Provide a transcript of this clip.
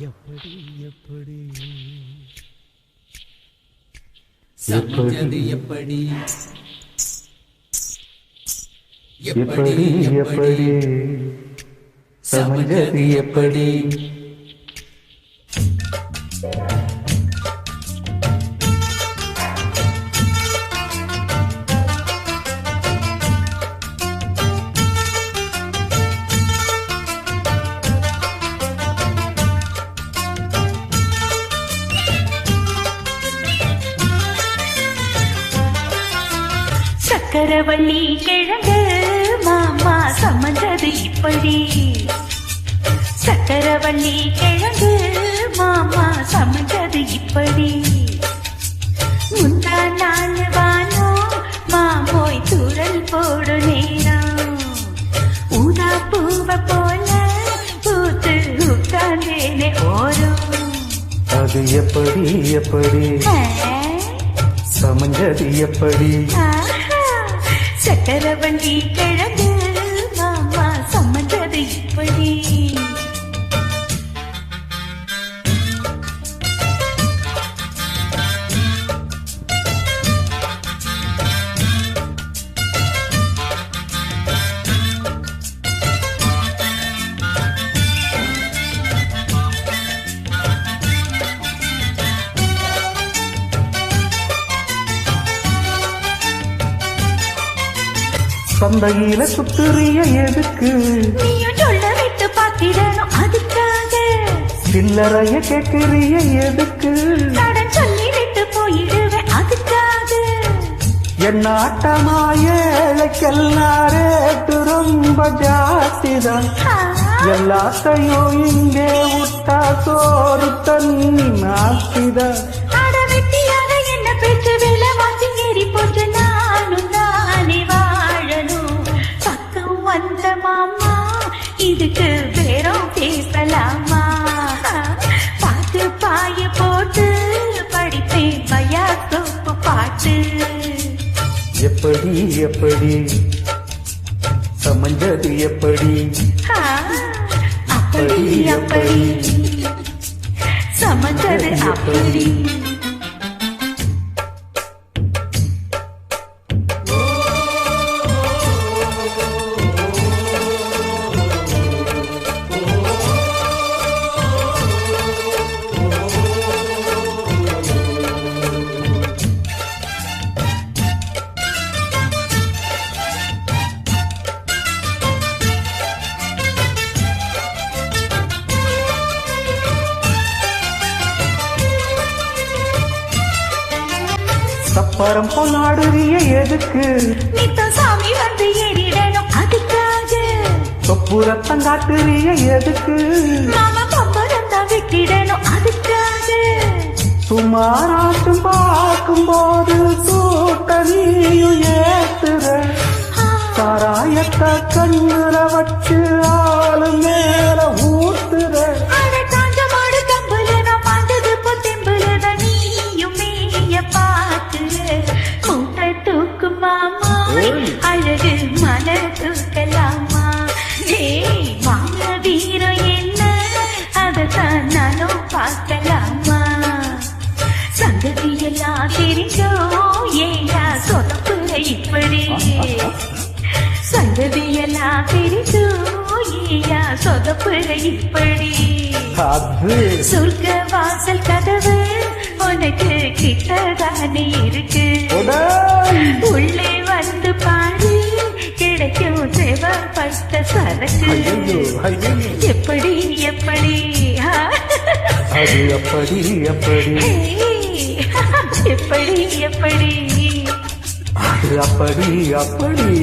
எப்படி எப்படி சமைச்சது எப்படி எப்படி எப்படி சமைச்சது எப்படி சக்கரவள்ளி கிழங்கு மாமா சமைச்சது இப்படி சக்கரவள்ளி கிழங்கு மாமா சமைச்சது இப்படி முந்தா நாள் வானோ மாமோய் தூரல் போடு நேரம் ஊதா பூவ போல பூத்து உட்கார்ந்தேனே ஓரும் அது எப்படி எப்படி சமைச்சது எப்படி சக்கரவள்ளி கிழங்கு மாமா சமைச்சது இப்படி சந்தையில சுத்துறிய எதுக்கு நீயும் சொல்ல விட்டு பார்த்திடணும் அதுக்காக சில்லறைய கேட்கிறிய எதுக்கு கடன் சொல்லி விட்டு போயிடுவேன் அதுக்காக என் ஆட்டமா ஏழைக்கெல்லாம் ரேட்டு ரொம்ப ஜாஸ்திதான் எல்லாத்தையும் இங்கே விட்டா சோறு தண்ணி நாஸ்திதான் அட வெட்டியாக என்ன பேச்சு வேலை வாங்கி ஏறி போச்சு நானும் நானே வாழணும் பக்கம் வந்த மாமா இதுக்கு பேரம் பேசலாமா பாட்டு பாய போட்டு படிப்பேன் பயா தொப்பு பாட்டு எப்படி எப்படி சமைச்சது எப்படி அப்படி அப்படி சமைச்சது அப்படி சப்பரம் கொண்டாடுறிய எதுக்கு நித்த சாமி வந்து ஏறிடணும் அதுக்காக சொப்புரத்தம் காட்டுறிய எதுக்கு மாமா பம்பரம் தான் விட்டிடணும் அதுக்காக சுமாராட்டும் பார்க்கும் போது சூட்ட நீயும் ஏத்துற சாராயத்தை கண்ணுல வச்சு ஆளு மேல ஊத்துற அட காஞ்ச மாடு கம்புல நான் பாண்டது பொத்தெம்புல தான் நீயும் மேய பாத்துற மூட்டை தூக்கு மாமா அழகு மன தூக்கலாமா ஏய் வாங்க வீரம் என்ன அதத்தான் நானும் பார்க்கலாமா சங்கதியெல்லாம் தெரிஞ்சோ ஏயா சொதப்புற இப்படி சங்கதியெல்லாம் தெரிஞ்சோ ஏயா சொதப்புற இப்படி அது சொர்க்க வாசல் கதவு உனக்கு கிட்டதானே இருக்கு உள்ளே வந்து பாரு கிடைக்கும் தேவைப்பட்ட சரக்கு எப்படி எப்படி அது அப்படி அப்படி எப்படி எப்படி அது அப்படி அப்படி